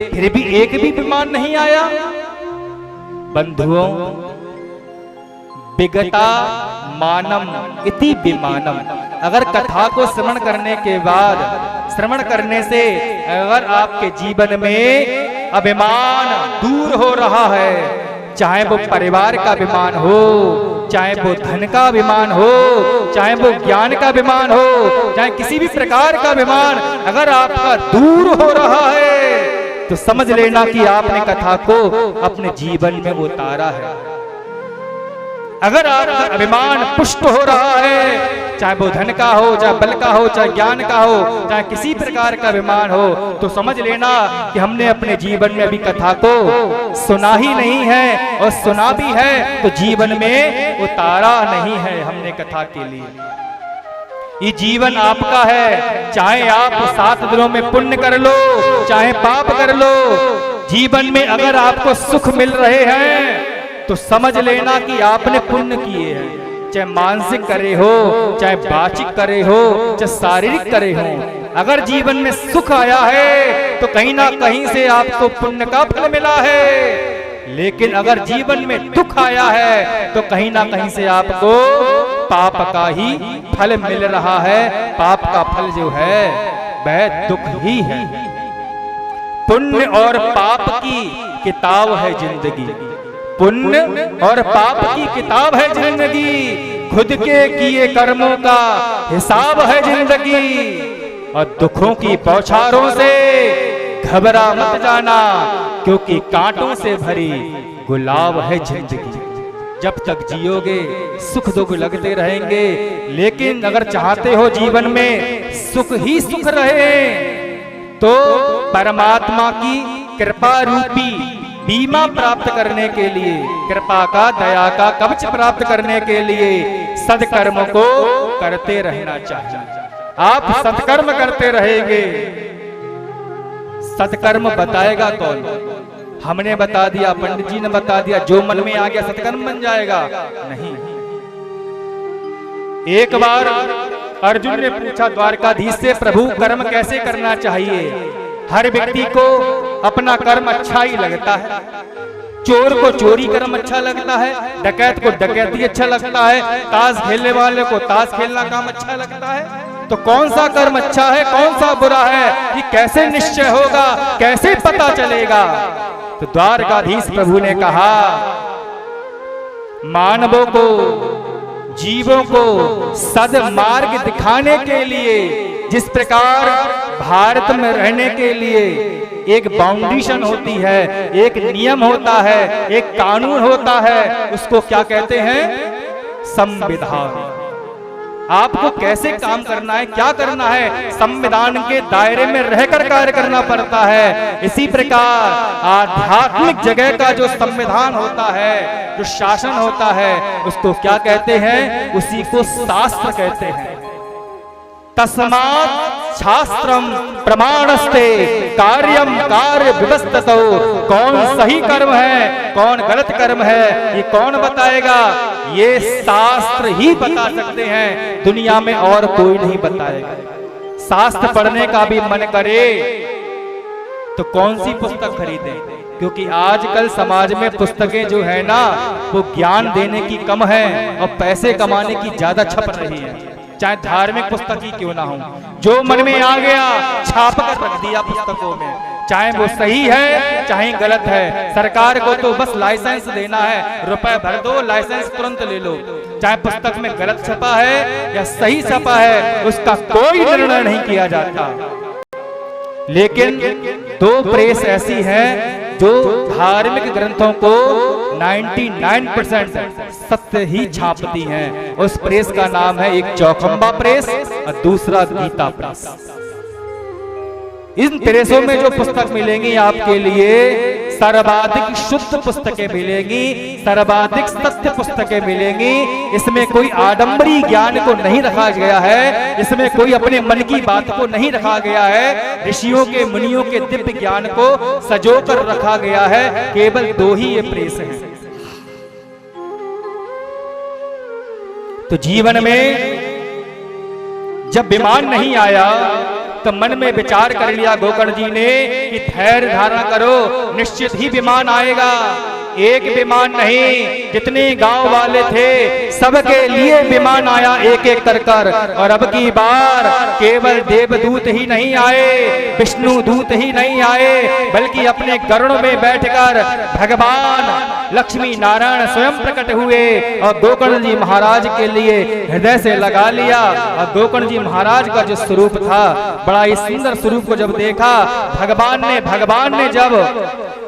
फिर भी एक भी विमान नहीं आया। बंधुओं, विगता मानम इति विमानम। अगर कथा को श्रवण करने के बाद, श्रवण करने से अगर आपके जीवन में अभिमान दूर हो रहा है, चाहे वो परिवार का अभिमान हो, चाहे वो धन का अभिमान हो, चाहे वो ज्ञान का अभिमान हो, चाहे किसी भी प्रकार का अभिमान अगर आपका दूर हो रहा है तो समझ लेना कि आपने कथा को अपने जीवन में उतारा है। अगर आपका अभिमान पुष्ट हो रहा है, चाहे वो धन का हो, चाहे बल का हो, चाहे ज्ञान का हो, चाहे किसी प्रकार का अभिमान हो, तो समझ लेना कि हमने अपने जीवन में अभी कथा को सुना ही नहीं है, और सुना भी है तो जीवन में उतारा नहीं है हमने कथा के लिए। ये जीवन आपका है, चाहे आप 7 दिनों में पुण्य कर लो, चाहे पाप कर लो, जीवन में अगर आपको सुख मिल रहे हैं तो समझ लेना कि आपने पुण्य किए हैं। चाहे मानसिक करे हो, चाहे वाचिक करे हो, चाहे शारीरिक करे हो, अगर जीवन में सुख आया है तो कहीं ना कहीं से आपको पुण्य का फल मिला है। लेकिन अगर जीवन में दुख आया है तो कहीं ना कहीं से आपको पाप का ही फल मिल रहा है। पाप का फल जो है वह दुख ही है। पुण्य और पाप की किताब है जिंदगी, पुण्य और पाप की किताब है जिंदगी, खुद के किए कर्मों का हिसाब है जिंदगी। और दुखों की बौछारों से घबरा मत जाना, क्योंकि कांटों से भरी गुलाब है जिंदगी। जब तक जियोगे सुख दुख लगते रहेंगे, लेकिन अगर चाहते हो जीवन में सुख ही सुख रहे तो परमात्मा की कृपा रूपी बीमा प्राप्त करने के लिए, कृपा का, दया का कवच प्राप्त करने के लिए सत्कर्म को करते रहना चाहिए। आप सत्कर्म करते रहेंगे, सत्कर्म बताएगा कौन? हमने बता दिया, पंडित जी ने बता दिया, जो मन में आ गया सत्कर्म बन जाएगा? नहीं। एक बार अर्जुन ने पूछा द्वारकाधीश से, प्रभु कर्म कैसे करना चाहिए? हर व्यक्ति को अपना कर्म अच्छा ही लगता है। चोर को चोरी कर्म अच्छा लगता है, डकैत को डकैती अच्छा लगता है, ताश खेलने वाले को ताश खेलना काम अच्छा लगता है। तो कौन सा कर्म अच्छा है, कौन सा बुरा है, ये कैसे निश्चय होगा, कैसे पता चलेगा? तो द्वारकाधीश प्रभु ने कहा, मानवों को, जीवों को सद्मार्ग दिखाने के लिए, जिस प्रकार भारत में रहने के लिए एक बाउंडेशन होती है, एक नियम होता है, एक कानून होता है, उसको क्या कहते हैं? संविधान। आपको कैसे काम करना है, क्या करना है, संविधान के दायरे में रहकर कार्य करना पड़ता है। इसी प्रकार आध्यात्मिक जगह का जो संविधान होता है, जो शासन होता है, उसको क्या कहते हैं? उसी को शास्त्र कहते हैं। तस्मात् शास्त्रम प्रमाणस्ते कार्यम कार्य विवस्ततो। कौन सही कर्म है, कौन गलत कर्म है, ये कौन बताएगा? ये शास्त्र ही बता सकते हैं, दुनिया में और कोई नहीं बताएगा। शास्त्र पढ़ने का भी मन करे तो कौन सी पुस्तक खरीदें? क्योंकि आजकल समाज में पुस्तकें जो है ना, वो ज्ञान देने की कम है और पैसे कमाने की ज्यादा छप रही है। चाहे धार्मिक पुस्तक ही क्यों ना हो, जो मन में आ गया छाप कर रख दिया पुस्तकों में, चाहे वो सही है चाहे गलत है। सरकार को तो बस लाइसेंस देना है, रुपए भर दो, लाइसेंस तुरंत ले लो। चाहे पुस्तक में गलत छपा है या सही छपा है, उसका कोई निर्णय नहीं किया जाता। लेकिन 2 प्रेस ऐसी हैं जो धार्मिक ग्रंथों को 99% सत्य ही छापती हैं। उस प्रेस का नाम है, एक चौखंबा प्रेस और दूसरा गीता प्रेस। इन प्रेसों में जो पुस्तक मिलेंगी आपके लिए, सर्वाधिक शुद्ध पुस्तकें मिलेंगी, सर्वाधिक सत्य पुस्तकें मिलेंगी। इसमें कोई आडंबरी ज्ञान को नहीं रखा गया है, इसमें कोई अपने मन की बात को नहीं रखा गया है। ऋषियों के, मुनियों के दिव्य ज्ञान को सजो कर रखा गया है। केवल 2 ही ये प्रेस हैं। तो जीवन में जब विमान नहीं आया तो मन में विचार कर लिया गोकर्ण जी ने कि धैर्य धारण करो, निश्चित ही विमान आएगा। एक विमान नहीं, जितने गांव वाले थे सबके लिए विमान आया एक एक कर। और अब की बार केवल देवदूत ही नहीं आए, विष्णु दूत ही नहीं आए, बल्कि अपने गरुड़ में बैठकर भगवान लक्ष्मी नारायण स्वयं प्रकट हुए और गोकर्ण जी महाराज के लिए हृदय से लगा लिया। और गोकर्ण जी महाराज का जो स्वरूप था, बड़ा ही सुंदर स्वरूप को जब देखा भगवान ने जब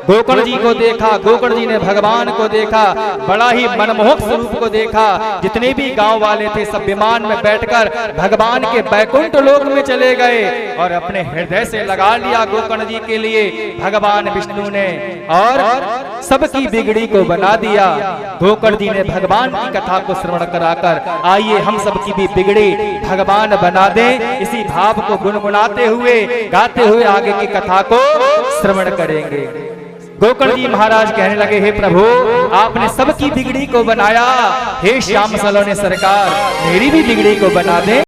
गोकर्ण जी को देखा, गोकर्ण जी ने भगवान को देखा, बड़ा ही मनमोहक स्वरूप को देखा। जितने भी गांव वाले थे सब विमान में बैठकर भगवान के बैकुंठ लोक में चले गए और अपने हृदय से लगा लिया गोकर्ण जी के लिए भगवान विष्णु ने, और सबकी बिगड़ी को बना दिया। गोकर्ण जी ने भगवान की कथा को श्रवण कराकर आइए हम सबकी भी बिगड़ी भगवान बना दें, इसी भाव को गुनगुनाते हुए गाते हुए आगे की कथा को श्रवण करेंगे। गोकर्ण जी महाराज कहने लगे, हे प्रभु आपने सबकी बिगड़ी को बनाया, हे श्याम सलोने सरकार मेरी भी बिगड़ी को बना दे।